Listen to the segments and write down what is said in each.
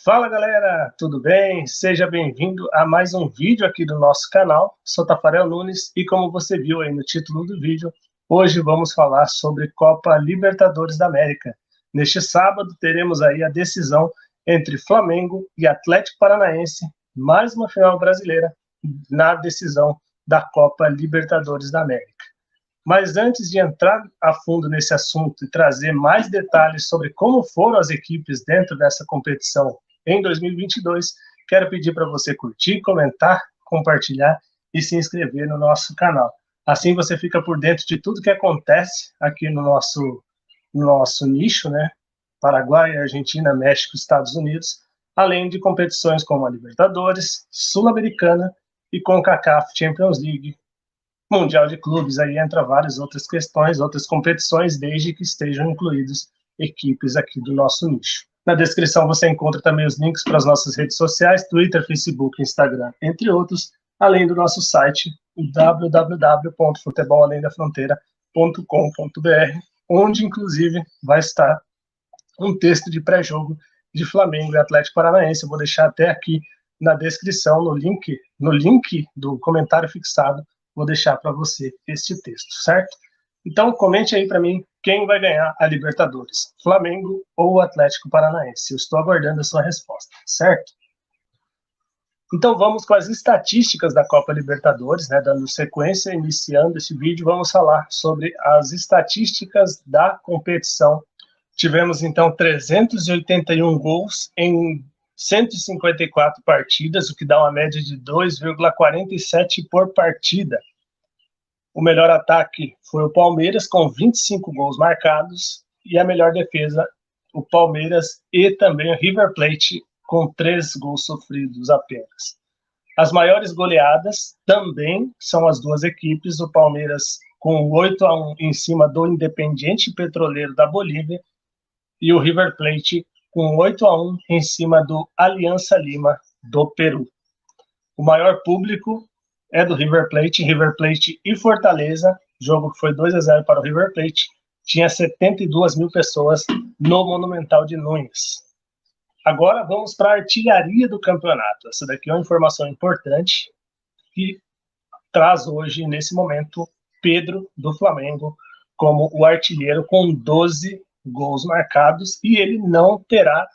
Fala galera, tudo bem? Seja bem-vindo a mais um vídeo aqui do nosso canal. Sou Tafarel Nunes e como você viu aí no título do vídeo, hoje vamos falar sobre Copa Libertadores da América. Neste sábado teremos aí a decisão entre Flamengo e Atlético Paranaense, mais uma final brasileira na decisão da Copa Libertadores da América. Mas antes de entrar a fundo nesse assunto e trazer mais detalhes sobre como foram as equipes dentro dessa competição em 2022, quero pedir para você curtir, comentar, compartilhar e se inscrever no nosso canal. Assim você fica por dentro de tudo que acontece aqui no nosso nicho, né? Paraguai, Argentina, México, Estados Unidos, além de competições como a Libertadores, Sul-Americana e CONCACAF Champions League, Mundial de Clubes, aí entra várias outras questões, outras competições, desde que estejam incluídos equipes aqui do nosso nicho. Na descrição você encontra também os links para as nossas redes sociais, Twitter, Facebook, Instagram, entre outros, além do nosso site, www.futebolalendafronteira.com.br, onde, inclusive, vai estar um texto de pré-jogo de Flamengo e Atlético Paranaense. Eu vou deixar até aqui na descrição, no link do comentário fixado, vou deixar para você este texto, certo? Então, comente aí para mim quem vai ganhar a Libertadores, Flamengo ou Atlético Paranaense. Eu estou aguardando a sua resposta, certo? Então, vamos com as estatísticas da Copa Libertadores, né? Dando sequência, iniciando esse vídeo, vamos falar sobre as estatísticas da competição. Tivemos, então, 381 gols em 154 partidas, o que dá uma média de 2,47 por partida. O melhor ataque foi o Palmeiras, com 25 gols marcados, e a melhor defesa, o Palmeiras e também o River Plate, com 3 gols sofridos apenas. As maiores goleadas também são as duas equipes, o Palmeiras com 8-1 em cima do Independiente Petroleiro da Bolívia, e o River Plate com 8-1 em cima do Alianza Lima do Peru. O maior público é do River Plate e Fortaleza, jogo que foi 2-0 para o River Plate, tinha 72 mil pessoas no Monumental de Nunes. Agora vamos para a artilharia do campeonato. Essa daqui é uma informação importante que traz hoje, nesse momento, Pedro, do Flamengo, como o artilheiro com 12 gols marcados, e ele não terá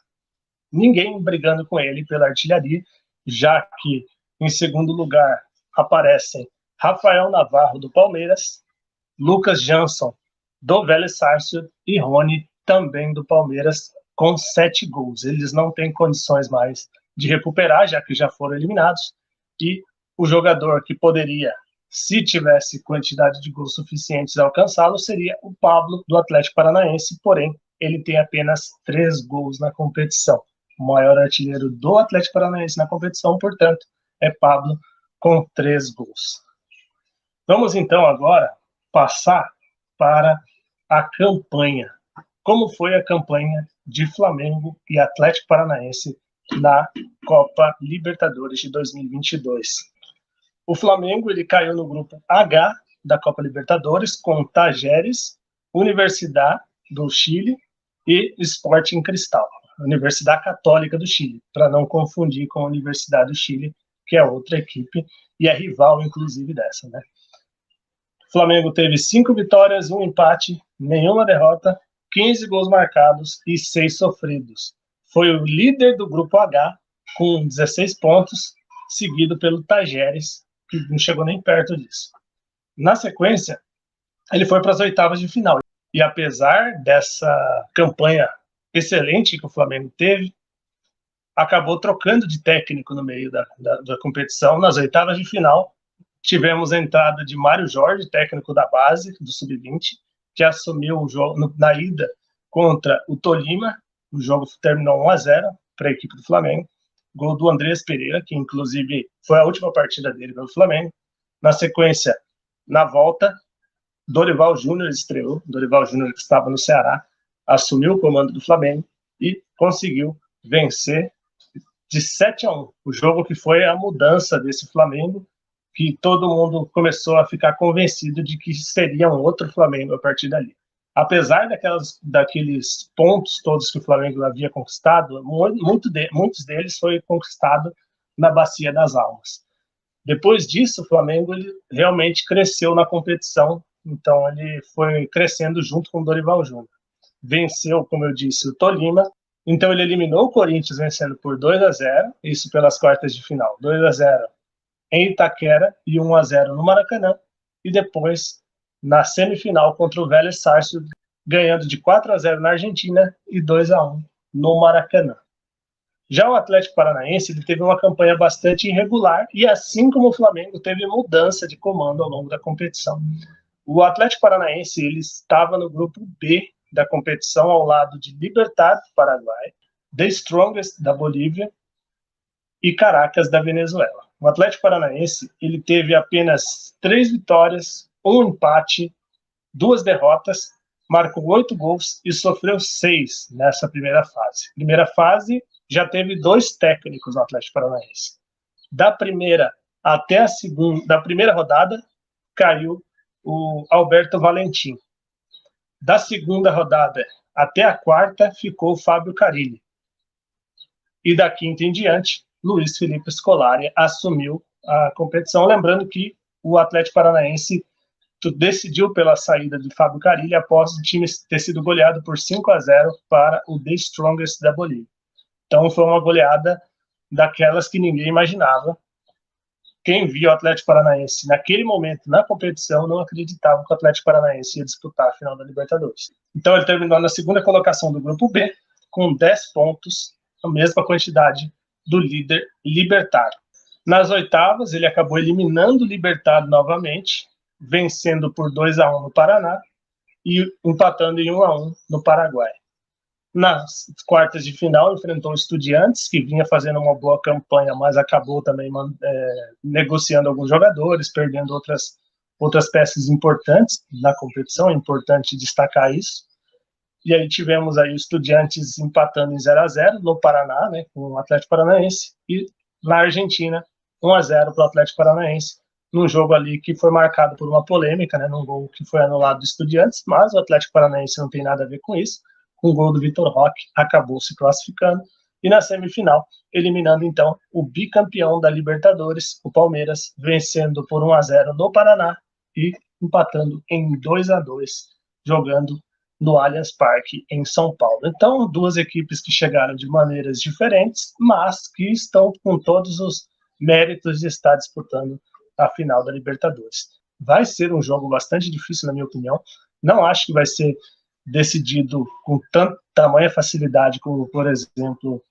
ninguém brigando com ele pela artilharia, já que em segundo lugar aparecem Rafael Navarro, do Palmeiras, Lucas Jansson, do Vélez Sarsfield, e Rony, também do Palmeiras, com 7 gols. Eles não têm condições mais de recuperar, já que já foram eliminados, e o jogador que poderia, se tivesse quantidade de gols suficientes a alcançá-lo, seria o Pablo, do Atlético Paranaense, porém, ele tem apenas 3 gols na competição. O maior artilheiro do Atlético Paranaense na competição, portanto, é Pablo, com 3 gols. Vamos então agora passar para a campanha. Como foi a campanha de Flamengo e Atlético Paranaense na Copa Libertadores de 2022? O Flamengo ele caiu no grupo H da Copa Libertadores com Tajeres, Universidad do Chile e Sporting Cristal, Universidade Católica do Chile, para não confundir com a Universidade do Chile, que é outra equipe e é rival, inclusive, dessa, né? O Flamengo teve 5 vitórias, 1 empate, nenhuma derrota, 15 gols marcados e 6 sofridos. Foi o líder do grupo H, com 16 pontos, seguido pelo Tajeres, que não chegou nem perto disso. Na sequência, ele foi para as oitavas de final. E apesar dessa campanha excelente que o Flamengo teve, acabou trocando de técnico no meio da competição. Nas oitavas de final, tivemos a entrada de Mário Jorge, técnico da base, do Sub-20, que assumiu o jogo na ida contra o Tolima. O jogo terminou 1-0 para a equipe do Flamengo. Gol do Andrés Pereira, que inclusive foi a última partida dele pelo Flamengo. Na sequência, na volta, Dorival Júnior estreou. Dorival Júnior, que estava no Ceará, assumiu o comando do Flamengo e conseguiu vencer de 7-1. O jogo que foi a mudança desse Flamengo, que todo mundo começou a ficar convencido de que seria um outro Flamengo a partir dali. Apesar daqueles pontos todos que o Flamengo havia conquistado, muitos deles foi conquistado na Bacia das Almas. Depois disso, o Flamengo ele realmente cresceu na competição, então ele foi crescendo junto com o Dorival Júnior. Venceu, como eu disse, o Tolima, então ele eliminou o Corinthians vencendo por 2-0, isso pelas quartas de final, 2-0 em Itaquera e 1-0 no Maracanã, e depois na semifinal contra o Vélez Sarsfield, ganhando de 4-0 na Argentina e 2-1 no Maracanã. Já o Atlético Paranaense ele teve uma campanha bastante irregular e, assim como o Flamengo, teve mudança de comando ao longo da competição. O Atlético Paranaense ele estava no grupo B da competição ao lado de Libertad do Paraguai, The Strongest da Bolívia e Caracas da Venezuela. O Atlético Paranaense ele teve apenas 3 vitórias, 1 empate, 2 derrotas, marcou 8 gols e sofreu 6 nessa primeira fase. Primeira fase já teve 2 técnicos no Atlético Paranaense. Da primeira até a segunda, da primeira rodada caiu o Alberto Valentim. Da segunda rodada até a quarta ficou o Fábio Carille. E da quinta em diante, Luiz Felipe Scolari assumiu a competição. Lembrando que o Atlético Paranaense decidiu pela saída de Fábio Carille após o time ter sido goleado por 5-0 para o The Strongest da Bolívia. Então foi uma goleada daquelas que ninguém imaginava. Quem via o Atlético Paranaense naquele momento na competição não acreditava que o Atlético Paranaense ia disputar a final da Libertadores. Então ele terminou na segunda colocação do grupo B com 10 pontos, a mesma quantidade do líder Libertad. Nas oitavas ele acabou eliminando o Libertad novamente, vencendo por 2-1 no Paraná e empatando em 1-1 no Paraguai. Nas quartas de final enfrentou o Estudiantes, que vinha fazendo uma boa campanha, mas acabou também negociando alguns jogadores, perdendo outras peças importantes na competição, é importante destacar isso. E aí tivemos aí o Estudiantes empatando em 0-0 no Paraná, né, com o Atlético Paranaense, e na Argentina 1-0 para o Atlético Paranaense, num jogo ali que foi marcado por uma polêmica, né, num gol que foi anulado do Estudiantes, mas o Atlético Paranaense não tem nada a ver com isso. Com o gol do Vitor Roque, acabou se classificando, e na semifinal, eliminando então o bicampeão da Libertadores, o Palmeiras, vencendo por 1-0 no Paraná e empatando em 2-2, jogando no Allianz Parque, em São Paulo. Então, 2 equipes que chegaram de maneiras diferentes, mas que estão com todos os méritos de estar disputando a final da Libertadores. Vai ser um jogo bastante difícil, na minha opinião. Não acho que vai ser decidido com tamanha facilidade como, por exemplo,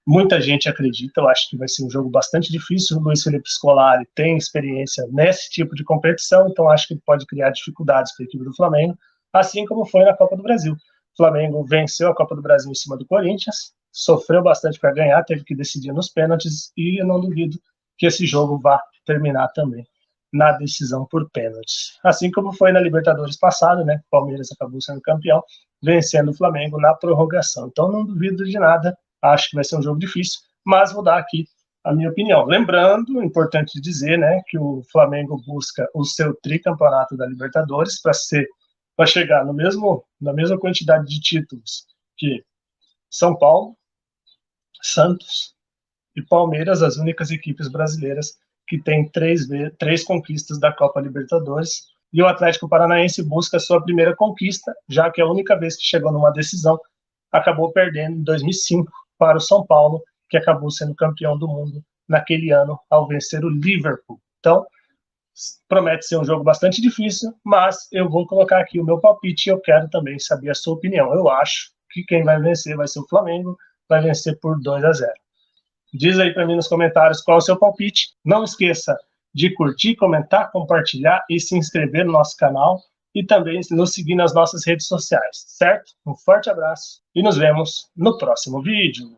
muita gente acredita. Eu acho que vai ser um jogo bastante difícil. O Luiz Felipe Scolari tem experiência nesse tipo de competição, então acho que ele pode criar dificuldades para a equipe do Flamengo, assim como foi na Copa do Brasil. O Flamengo venceu a Copa do Brasil em cima do Corinthians, sofreu bastante para ganhar, teve que decidir nos pênaltis, e eu não duvido que esse jogo vá terminar também na decisão por pênaltis. Assim como foi na Libertadores passada, né? O Palmeiras acabou sendo campeão, vencendo o Flamengo na prorrogação. Então não duvido de nada, acho que vai ser um jogo difícil, mas vou dar aqui a minha opinião. Lembrando, é importante dizer, né, que o Flamengo busca o seu tricampeonato da Libertadores para chegar na mesma quantidade de títulos que São Paulo, Santos e Palmeiras, as únicas equipes brasileiras que têm 3 conquistas da Copa Libertadores. E o Atlético Paranaense busca a sua primeira conquista, já que a única vez que chegou numa decisão acabou perdendo em 2005 para o São Paulo, que acabou sendo campeão do mundo naquele ano ao vencer o Liverpool. Então, promete ser um jogo bastante difícil, mas eu vou colocar aqui o meu palpite e eu quero também saber a sua opinião. Eu acho que quem vai vencer vai ser o Flamengo, vai vencer por 2-0. Diz aí para mim nos comentários qual é o seu palpite. Não esqueça de curtir, comentar, compartilhar e se inscrever no nosso canal e também nos seguir nas nossas redes sociais, certo? Um forte abraço e nos vemos no próximo vídeo.